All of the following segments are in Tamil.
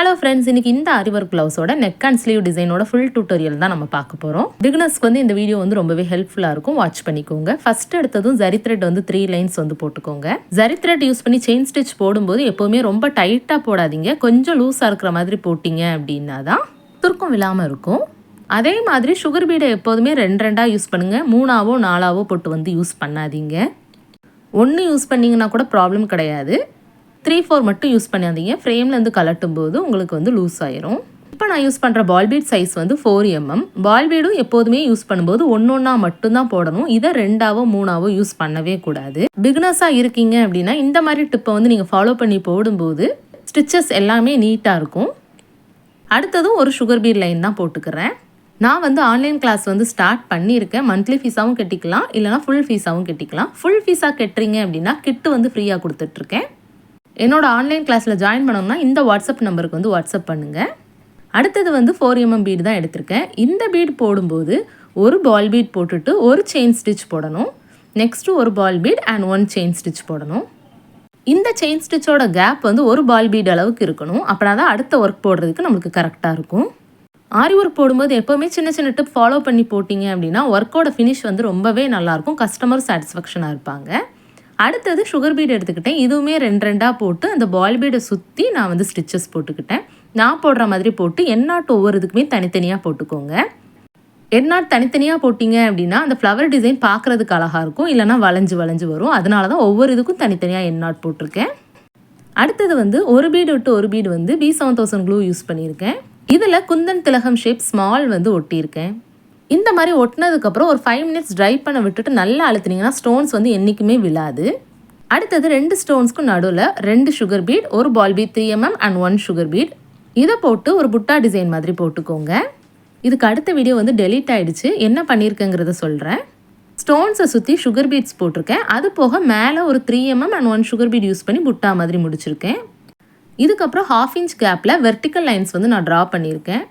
Hello friends, இன்னைக்கு இந்த aariwork blouseோட neck and sleeve டிசைனோட full tutorial தான் நம்ம பார்க்க போறோம். Beginnersக்கு வந்து இந்த வீடியோ வந்து ரொம்பவே ஹெல்ப்ஃபுல்லா இருக்கும். வாட்ச் பண்ணிக்கோங்க. ஃபர்ஸ்ட் எடுத்ததும் zari thread வந்து 3 லைன்ஸ் வந்து போட்டுக்கோங்க. zari thread யூஸ் பண்ணி செயின் ஸ்டிட்ச் போடும்போது எப்பவுமே ரொம்ப டைட்டா போடாதீங்க. கொஞ்சம் லூஸா இருக்கிற மாதிரி போடிங்க அப்படினா தான் சுருக்கம் விழாம இருக்கும். அதே மாதிரி sugar bead எப்பவுமே ரெண்டா யூஸ் பண்ணுங்க. மூணாவோ நாலாவோ போட்டு வந்து யூஸ் பண்ணாதீங்க. ஒன்னு யூஸ் பண்ணீங்கனா கூட ப்ராப்ளம் கிடையாது. 3-4 மட்டும் யூஸ் பண்ணாதீங்க. ஃப்ரேம்ல இருந்து கலட்டும் போது உங்களுக்கு வந்து லூஸ் ஆயிரும். இப்போ நான் யூஸ் பண்ற பால் பீட் சைஸ் வந்து 4 mm. பால் பீடும் எப்போதுமே யூஸ் பண்ணும்போது ஒண்ணொண்ணா மட்டும் தான் போடணும். இத ரெண்டாவோ மூணாவோ யூஸ் பண்ணவே கூடாது. பிகினர்ஸா இருக்கீங்க அப்படினா இந்த மாதிரி டிப்பை வந்து நீங்க ஃபாலோ பண்ணி போடும்போது ஸ்டிச்சஸ் எல்லாமே நீட்டா இருக்கும். அடுத்தது ஒரு sugar bead லைன் தான் போட்டுக்கறேன். நான் வந்து ஆன்லைன் கிளாஸ் வந்து ஸ்டார்ட் பண்ணியிருக்கேன். மந்த்லி ஃபீஸாவும் கட்டிக்கலாம், இல்லனா ஃபுல் ஃபீஸாவும் கட்டிக்கலாம். ஃபுல் ஃபீஸா கட்டுறீங்க அப்படினா கிட் வந்து ஃப்ரீயா கொடுத்துட்டு இருக்கேன். என்னோட ஆன்லைன் கிளாஸில் ஜாயின் பண்ணணும்னா இந்த வாட்ஸ்அப் நம்பருக்கு வந்து வாட்ஸ்அப் பண்ணுங்கள். அடுத்தது வந்து 4 mm பீட் தான் எடுத்திருக்கேன். இந்த பீட் போடும்போது ஒரு பால் பீட் போட்டுட்டு ஒரு செயின் ஸ்டிச் போடணும். நெக்ஸ்ட்டு ஒரு ball beat and 1 chain stitch போடணும். இந்த செயின் ஸ்டிச்சோட கேப் வந்து ஒரு பால் பீட் அளவுக்கு இருக்கணும். அப்படின்னா தான் அடுத்த ஒர்க் போடுறதுக்கு நம்மளுக்கு கரெக்டாக இருக்கும். ஆரி ஒர்க் போடும்போது எப்போவுமே சின்ன சின்ன டிப் ஃபாலோ பண்ணி போட்டிங்க அப்படின்னா ஒர்க்கோட ஃபினிஷ் வந்து ரொம்பவே நல்லாயிருக்கும். கஸ்டமர் சாட்டிஸ்ஃபேக்ஷனாக இருப்பாங்க. அடுத்தது சுகர் பீட் எடுத்துக்கிட்டேன். இதுவுமே ரெண்டா போட்டு அந்த பால் பீடை சுற்றி நான் வந்து ஸ்டிச்சஸ் போட்டுக்கிட்டேன். நான் போடுற மாதிரி போட்டு எண்ணாட் ஒவ்வொரு இதுக்குமே தனித்தனியாக போட்டுக்கோங்க. எண்ணாட் தனித்தனியாக போட்டிங்க அப்படின்னா அந்த ஃப்ளவர் டிசைன் பார்க்குறதுக்கு அழகாக இருக்கும், இல்லைனா வளைஞ்சு வளைஞ்சு வரும். அதனால தான் ஒவ்வொரு இதுக்கும் தனித்தனியாக எண்ணாட் போட்டிருக்கேன். அடுத்தது வந்து ஒரு பீடு விட்டு ஒரு பீடு வந்து B7000 க்ளூ யூஸ் பண்ணியிருக்கேன். இதில் குந்தன் திலகம் ஷேப் ஸ்மால் வந்து ஒட்டியிருக்கேன். இந்த மாதிரி ஒட்டினதுக்கப்புறம் ஒரு 5 மினிட்ஸ் ட்ரை பண்ண விட்டுட்டு நல்லா அழுத்தினீங்கன்னா ஸ்டோன்ஸ் வந்து என்றைக்குமே விழாது. அடுத்தது 2 ஸ்டோன்ஸ்க்கும் நடுவில் 2 சுகர் பீட், ஒரு ball beat 3 mm and 1 sugar bead. இதை போட்டு ஒரு புட்டா டிசைன் மாதிரி போட்டுக்கோங்க. இதுக்கு அடுத்த வீடியோ வந்து டெலீட் ஆகிடுச்சு. என்ன பண்ணியிருக்கேங்கிறத சொல்கிறேன். ஸ்டோன்ஸை சுற்றி சுகர் பீட்ஸ் போட்டிருக்கேன். அது போக மேலே ஒரு 3 mm and 1 sugar beat use பண்ணி புட்டா மாதிரி முடிச்சிருக்கேன். இதுக்கப்புறம் 1/2 inch கேப்பில் வெர்டிக்கல் லைன்ஸ் வந்து நான் ட்ரா பண்ணியிருக்கேன்.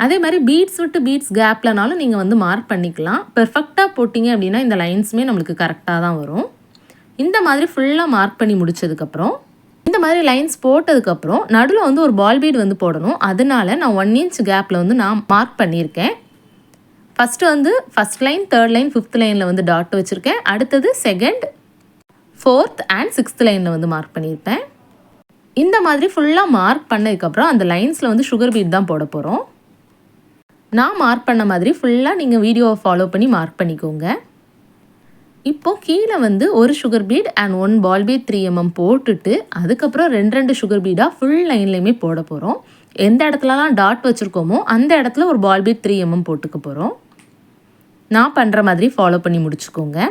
அதே மாதிரி பீட்ஸ் விட்டு பீட்ஸ் கேப்லனாலும் நீங்கள் வந்து மார்க் பண்ணிக்கலாம். பெர்ஃபெக்டாக போட்டிங்க அப்படின்னா இந்த லைன்ஸுமே நம்மளுக்கு கரெக்டாக தான் வரும். இந்த மாதிரி ஃபுல்லாக மார்க் பண்ணி முடிச்சதுக்கப்புறம் இந்த மாதிரி லைன்ஸ் போட்டதுக்கப்புறம் நடுவில் வந்து ஒரு பால் பீட் வந்து போடணும். அதனால நான் 1 inch கேப்பில் வந்து நான் மார்க் பண்ணியிருக்கேன். ஃபஸ்ட்டு வந்து first line, third line, 5th லைனில் வந்து டாட் வச்சுருக்கேன். அடுத்தது 2nd, 4th அண்ட் 6th லைனில் வந்து மார்க் பண்ணியிருப்பேன். இந்த மாதிரி ஃபுல்லாக மார்க் பண்ணதுக்கப்புறம் அந்த லைன்ஸில் வந்து சுகர் பீட் தான் போட போகிறோம். நான் மார்க் பண்ண மாதிரி ஃபுல்லாக நீங்கள் வீடியோவை ஃபாலோ பண்ணி மார்க் பண்ணிக்கோங்க. இப்போது கீழே வந்து ஒரு sugar beet and 1 ball beat 3 mm போட்டுட்டு அதுக்கப்புறம் 2 சுகர் பீடாக ஃபுல் லைன்லேயுமே போட போகிறோம். எந்த இடத்துலலாம் டாட் வச்சுருக்கோமோ அந்த இடத்துல ஒரு பால் பீட் 3 mm போட்டுக்க போகிறோம். நான் பண்ணுற மாதிரி ஃபாலோ பண்ணி முடிச்சுக்கோங்க.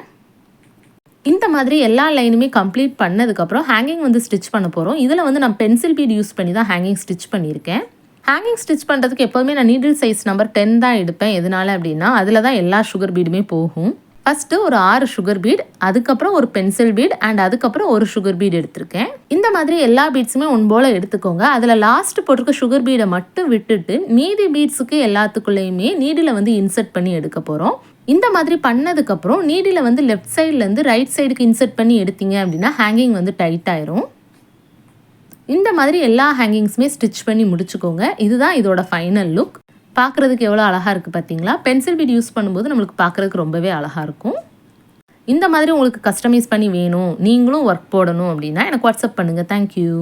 இந்த மாதிரி எல்லா லைனுமே கம்ப்ளீட் பண்ணதுக்கப்புறம் ஹேங்கிங் வந்து ஸ்டிச் பண்ண போகிறோம். இதில் வந்து நான் பென்சில் பீட் யூஸ் பண்ணி தான் ஹேங்கிங் ஸ்டிச் பண்ணியிருக்கேன். ஹேங்கிங் ஸ்டிச் பண்ணுறதுக்கு எப்போதுமே நான் நீடில் சைஸ் நம்பர் 10 தான் எடுப்பேன். எதனால அப்படின்னா அதில் தான் எல்லா சுகர் பீடுமே போகும். ஃபஸ்ட்டு ஒரு 6 சுகர் பீட், அதுக்கப்புறம் ஒரு பென்சில் பீட் அண்ட் அதுக்கப்புறம் ஒரு சுகர் பீட் எடுத்திருக்கேன். இந்த மாதிரி எல்லா பீட்ஸுமே ஒன் போல் எடுத்துக்கோங்க. அதில் லாஸ்ட் போட்டிருக்க சுகர் பீடை மட்டும் விட்டுட்டு மீதி பீட்ஸுக்கு எல்லாத்துக்குள்ளேயுமே நீடில் வந்து இன்சர்ட் பண்ணி எடுக்க போகிறோம். இந்த மாதிரி பண்ணதுக்கப்புறம் நீடில் வந்து லெஃப்ட் சைட்லேருந்து ரைட் சைடுக்கு இன்சர்ட் பண்ணி எடுத்தீங்க அப்படின்னா ஹேங்கிங் வந்து டைட் ஆயிரும். இந்த மாதிரி எல்லா ஹேங்கிங்ஸுமே ஸ்டிச் பண்ணி முடிச்சுக்கோங்க. இதுதான் இதோட ஃபைனல் லுக். பார்க்குறதுக்கு எவ்வளோ அழகாக இருக்குது பார்த்தீங்களா? பென்சில் பீட் யூஸ் பண்ணும்போது நம்மளுக்கு பார்க்குறதுக்கு ரொம்பவே அழகாக இருக்கும். இந்த மாதிரி உங்களுக்கு கஸ்டமைஸ் பண்ணி வேணும், நீங்களும் ஒர்க் போடணும் அப்படின்னா எனக்கு வாட்ஸ்அப் பண்ணுங்கள். தேங்க்யூ.